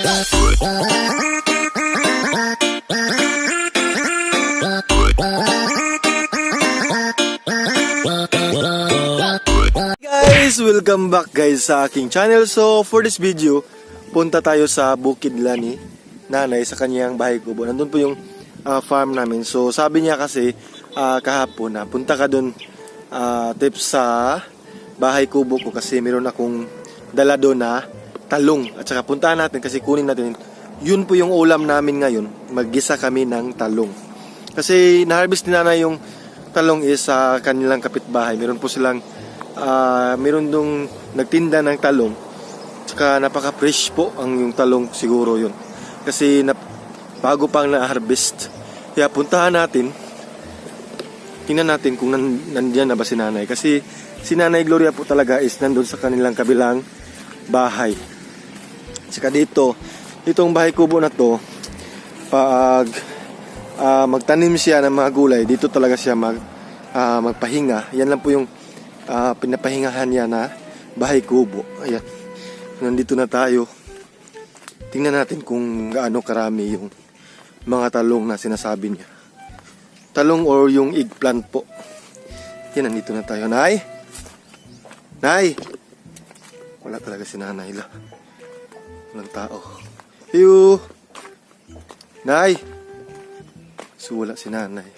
Guys, welcome back guys sa aking channel. So for this video, punta tayo sa bukid nila ni nanay sa kanyang bahay kubo. Nandun po yung farm namin. So sabi niya kasi kahapon na punta ka dun tips sa bahay kubo ko kasi meron akong dala doon na talong. At saka puntahan natin kasi kunin natin. Yun po yung ulam namin ngayon. Maggisa kami ng talong. Kasi na-harvest ni nanay yung talong is sa kanilang kapitbahay. Meron po silang meron dong nagtinda ng talong. Tsaka napaka-fresh po ang yung talong siguro yun. Kasi bago pang na-harvest. Kaya puntahan natin. Tingnan natin kung nandiyan na ba si nanay. Kasi si Nanay Gloria po talaga is nandun sa kanilang kabilang bahay. Tsaka dito, itong bahay kubo na to, pag magtanim siya ng mga gulay, dito talaga siya magpahinga. Yan lang po yung pinapahingahan niya na bahay kubo. Ayan. Nandito na tayo. Tingnan natin kung gaano karami yung mga talong na sinasabi niya. Talong or yung eggplant po. Yan, nandito na tayo. Nay! Nay! Wala talaga si nanay la. Walang tao. Hiyo! Nay! So wala si nanay.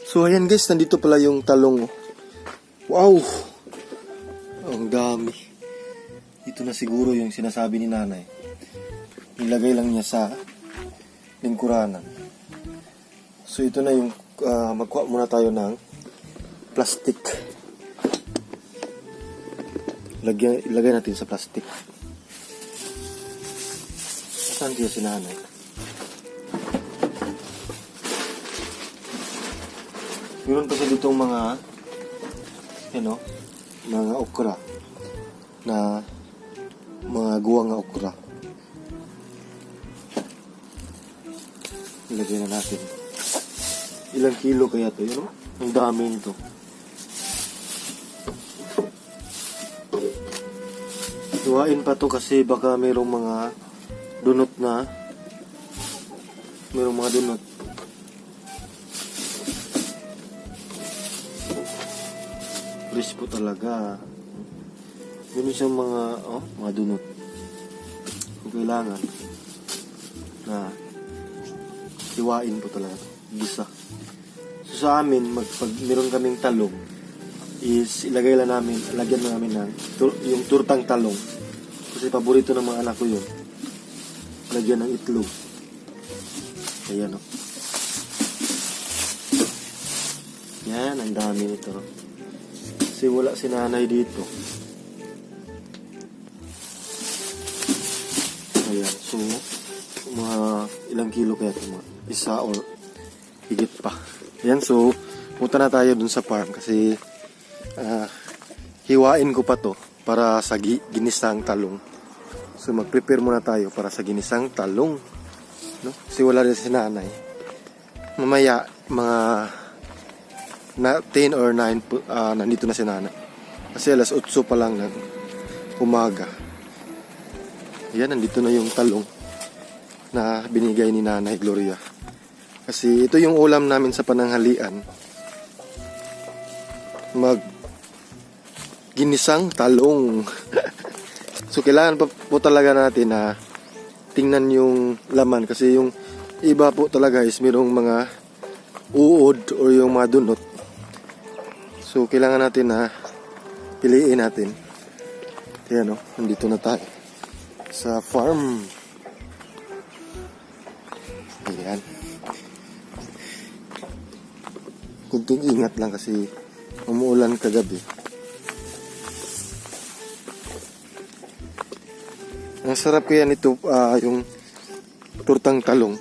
So ayan guys, nandito pala yung talong. Wow! Ang dami. Ito na siguro yung sinasabi ni nanay. Nilagay lang niya sa lingkuranan. So ito na yung magkuha muna tayo ng plastic. Ilagay natin sa plastic. Saan siya si nanay? Meron pa siya ditong mga mga okra na mga guwang na okra. Ilagay na natin. Ilang kilo kaya to? Yun, ang dami nito. Tuwain pa to kasi baka mayroong mga dunot na. Mayroong mga dunot. Fresh po talaga. Ganun siyang mga dunot. Kung kailangan na hiwain po talaga. Gisa. So sa amin, pag meron kaming talong, is lagyan namin ng yung turtang talong. Kasi paborito ng mga anak ko yun. Lagyan ng itlog. Ayan o. Yan, ang dami nito. Kasi wala si nanay dito. Ayan, so mga ilang kilo kaya ito, mga isa or higit pa. Ayan, so punta na tayo dun sa farm kasi hiwain ko pa to para sa ginisang talong. So mag-prepare muna tayo para sa ginisang talong, no? Kasi wala rin si nanay. Mamaya mga 10 or 9 nandito na si nanay. Kasi alas 8 pa lang ng umaga. Ayan, nandito na yung talong na binigay ni Nanay Gloria. Kasi ito yung ulam namin sa pananghalian. Ginisang talong. So kailangan po talaga natin na tingnan yung laman. Kasi yung iba po talaga is mayroong mga uod o yung mga dunot. So kailangan natin na piliin natin. Ayan o, nandito na tayo sa farm. Ayan. Kunting ingat lang kasi umuulan kagabi. Ang sarap kaya nito yung turtang talong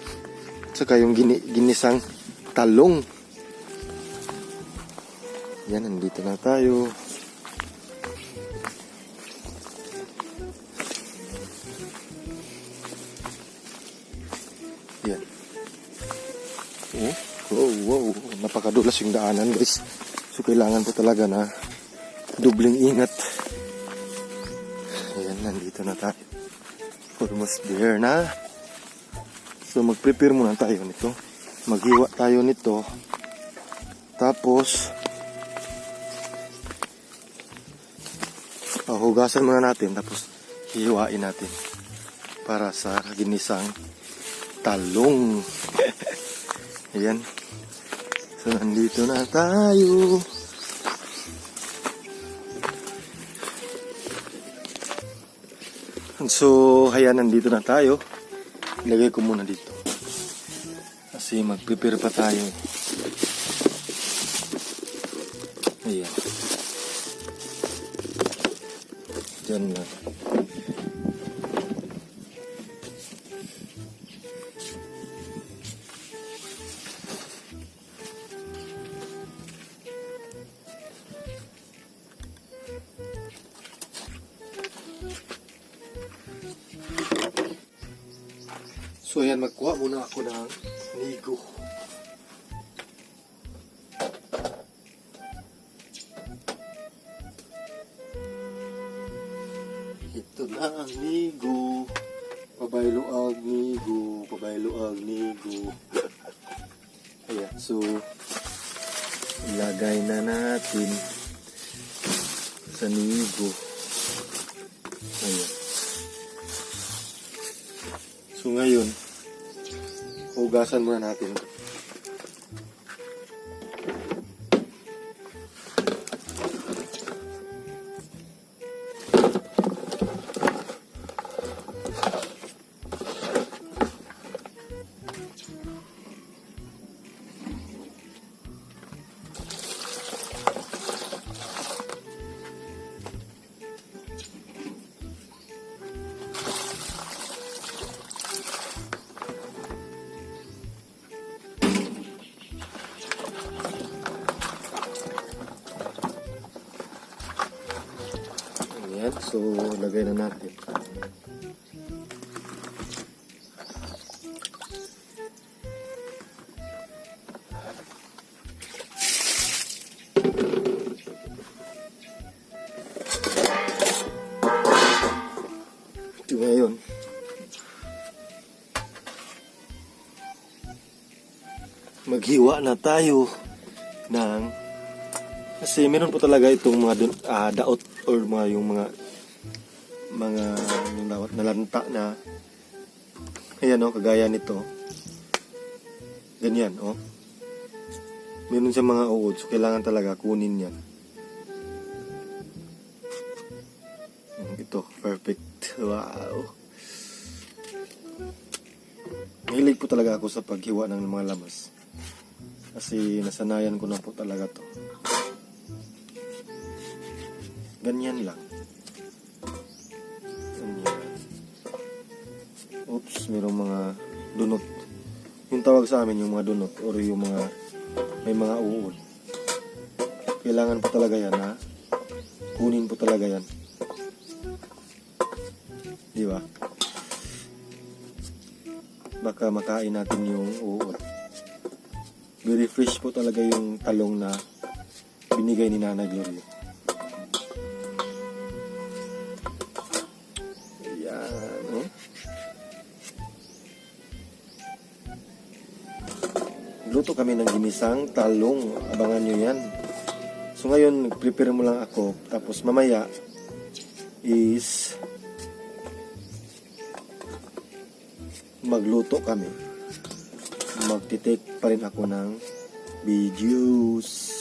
saka yung ginisang talong. Yan, nandito na tayo. Yan. Wow. Napakadulas yung daanan, guys. So, kailangan po talaga na dubling ingat. Ayan, nandito na tayo. Almost there na. So mag-prepare muna tayo nito. Maghiwa tayo nito. Tapos hugasan muna natin. Tapos hihiwain natin para sa ginisang talong. Ayan. So nandito na tayo. So ayan, nandito na tayo. Ilagay ko muna dito kasi mag-prepare pa tayo. Ayan. Diyan lang. So ayan, magkuha muna ako ng nigo. Ito na ang nigo. Pabayloag nigo. Pabayloag nigo. Ayan, so ilagay na natin sa nigo. Ayan. So ngayon, hugasan muna natin. Ayan, so lagay na natin. Ito ngayon. Maghiwa na tayo ng, kasi meron po talaga itong mga daot or yung mga yung daot na lanta na ayan kagaya nito. Ganyan meron siya mga uod, so kailangan talaga kunin yan. Ito, perfect. Wow. Mahilig po talaga ako sa paghiwa ng mga lamas. Kasi nasanayan ko na po talaga to. Ganyan lang. Ganyan. Oops, mayroong mga dunot. Yung tawag sa amin yung mga dunot or yung mga may mga uod. Kailangan po talaga yan kunin po talaga yan. Di ba? Baka makain natin yung uod. Very fresh po talaga yung talong na binigay ni Nanay Gloria. Ayan, Luto kami ng ginisang talong. Abangan nyo yan. So ngayon, nag-prepare mo lang ako. Tapos mamaya is magluto kami. Magtitake pa rin ako ng videos.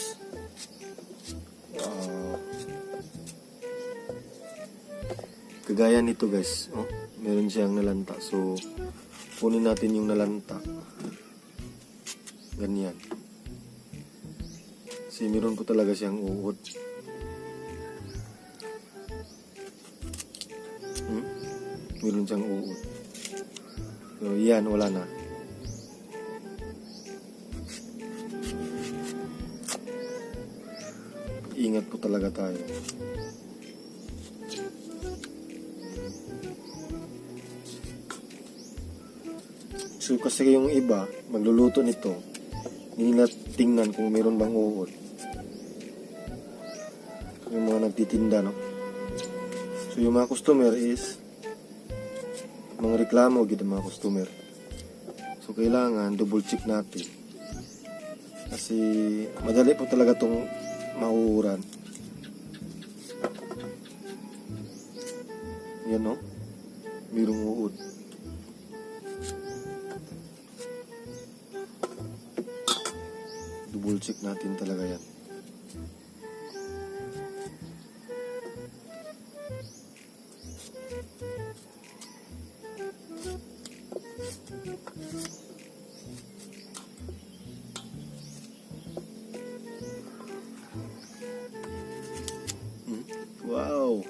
Kagaya nito guys, meron siyang nalanta. So kunin natin yung nalanta. Ganyan. Kasi meron po talaga siyang uod. Meron siyang uod. So yan, wala na. Ingat po talaga tayo. So kasi yung iba, magluluto nito, hindi nila tingnan kung meron bang uod. Yung mga nagtitinda, no? So yung mga customer is mga reklamo gid ang mga customer. So kailangan double check natin. Kasi madali po talaga tong mauuran. Yan no? Mayroong uod. Double check natin talaga yan. Wow!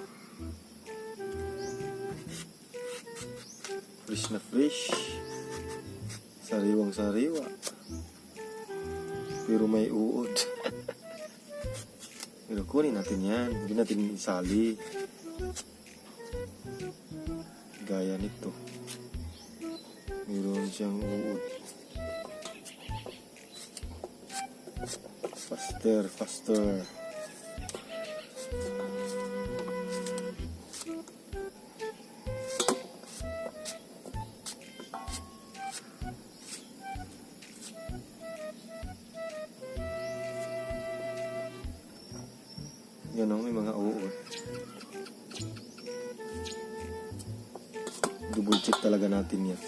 Fresh na fresh. Sariwang sariwa. Pero may uod. Pero kunin natin yan. Hindi natin isali. Gaya nito. Meron siyang uod. Faster, faster. Yan o, may mga uod. Double check talaga natin yan.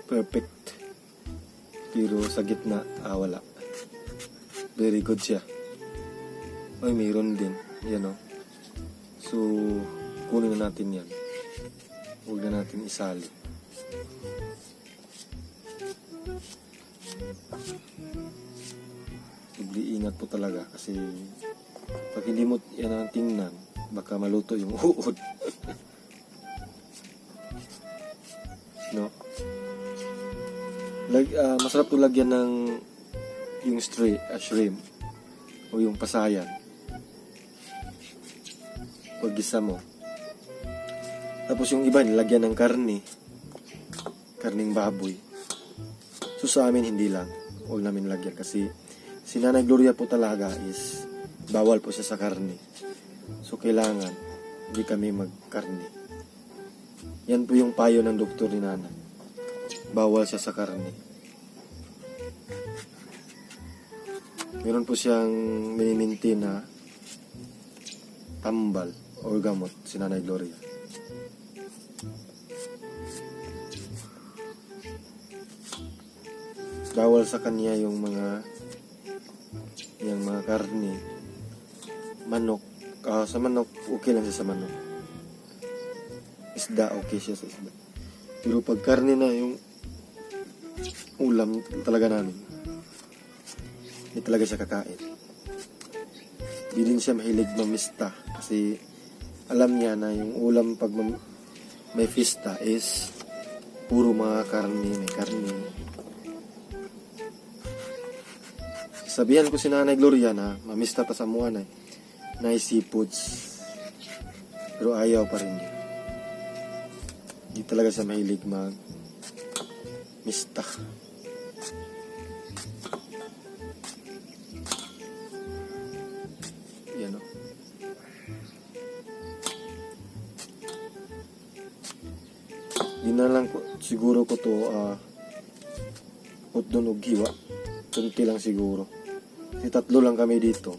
Perfect. Pero sa gitna, wala. Very good siya. Ay, mayroon din. Yan o. So, kunin na natin yan. Huwag na natin isali. Ingat po talaga kasi pag hindi mo yan ang tingnan, baka maluto yung uod. No? Masarap to lagyan ng yung shrimp o yung pasayan pag gisa mo. Tapos yung iba nilagyan ng karning baboy. So sa amin hindi lang, huwag namin lagyan kasi si Nanay Gloria po talaga is bawal po siya sa karne. So kailangan hindi kami magkarne. Yan po yung payo ng doktor ni Nanay. Bawal siya sa karne. Meron po siyang miniminti na tambal o gamot si Nanay Gloria. Bawal sa kanya yung mga karne, manok. Sa manok, okay lang siya sa manok. Isda, okay siya sa isda. Pero pag karne na yung ulam talaga namin, hindi talaga siya kakain. Hindi din siya mahilig mamista kasi alam niya na yung ulam pag may fiesta is puro mga karne, may karne. Sabihan ko si Nanay Gloria na mamista ta sa mga na seafoods. Pero ayaw pa rin niya. Hindi talaga siya mahilig mista. Yan o. Di na lang siguro ko to hotdog o giwa. Kunti lang siguro. Kasi 3 lang kami dito.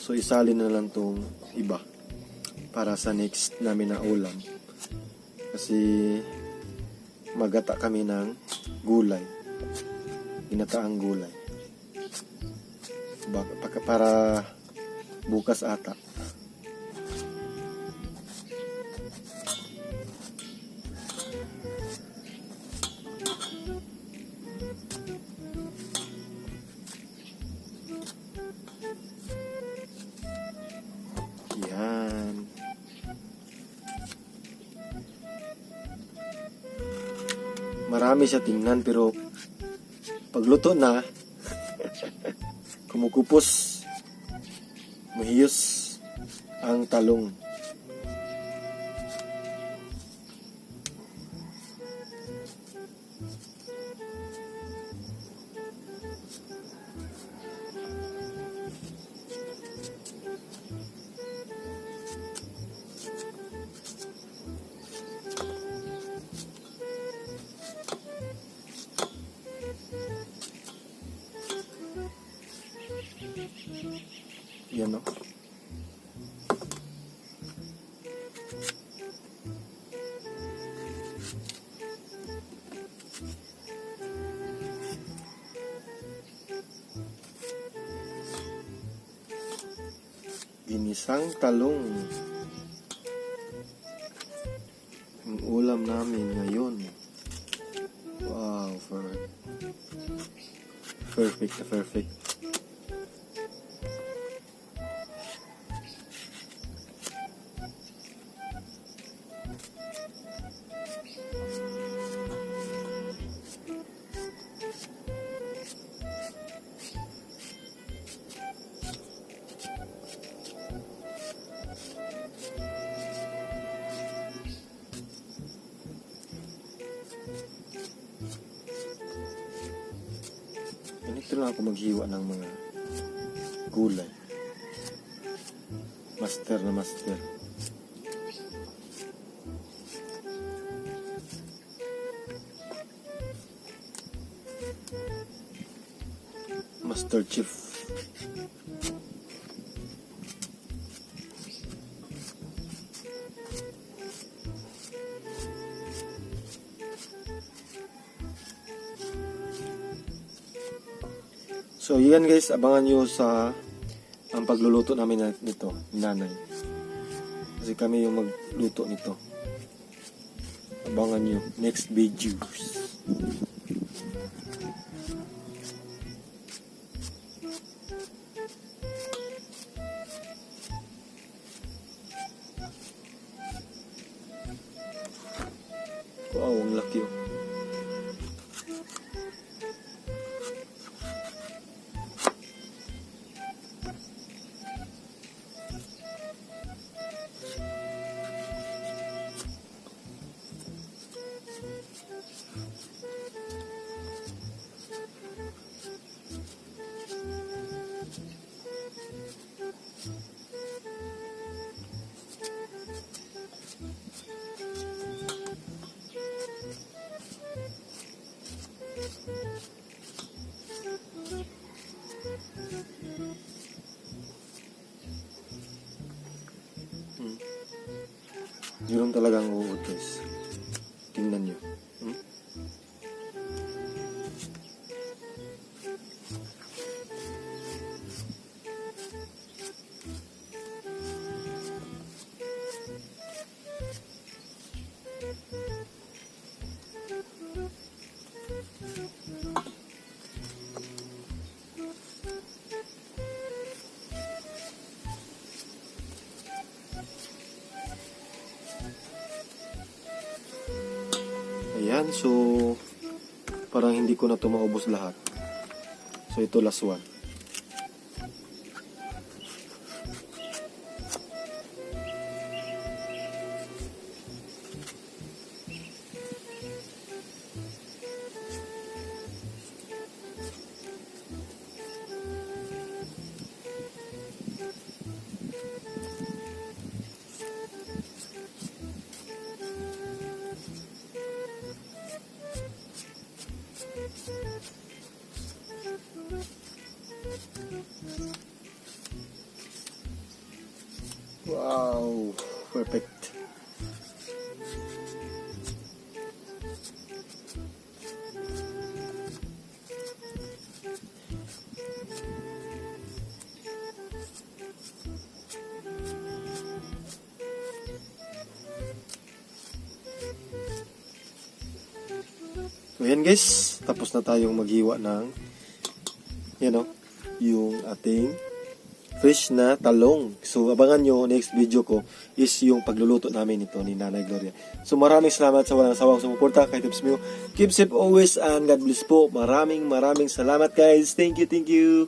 So isalin na lang tong iba para sa next namin na ulam. Kasi magata kami ng gulay. Ginataang gulay. Para bukas ata. Yan. Marami siya tingnan pero pagluto na kumukupos, mahiyos ang talong. Yan o. Ginisang talong. Ang ulam namin ngayon. Wow, perfect na perfect. Ganito lang ako maghiwa ng mga gulay. Master na master. Master Chief. So, yan guys, abangan nyo sa ang pagluluto namin nito, nanay. Kasi kami yung magluto nito. Abangan nyo, next videos. Wow, ang laki oh. Yun talagang uod guys. Tingnan nyo. Ayan, so parang hindi ko na ito maubos lahat. So ito last one. Wow, perfect. So yan guys, tapos na tayong maghiwa ng yung ating fresh na talong. So abangan nyo, next video ko is yung pagluluto namin ito ni Nanay Gloria. So maraming salamat sa walang sawang sumuporta kay Tips Mio. Keep safe always and God bless po. Maraming salamat guys. Thank you.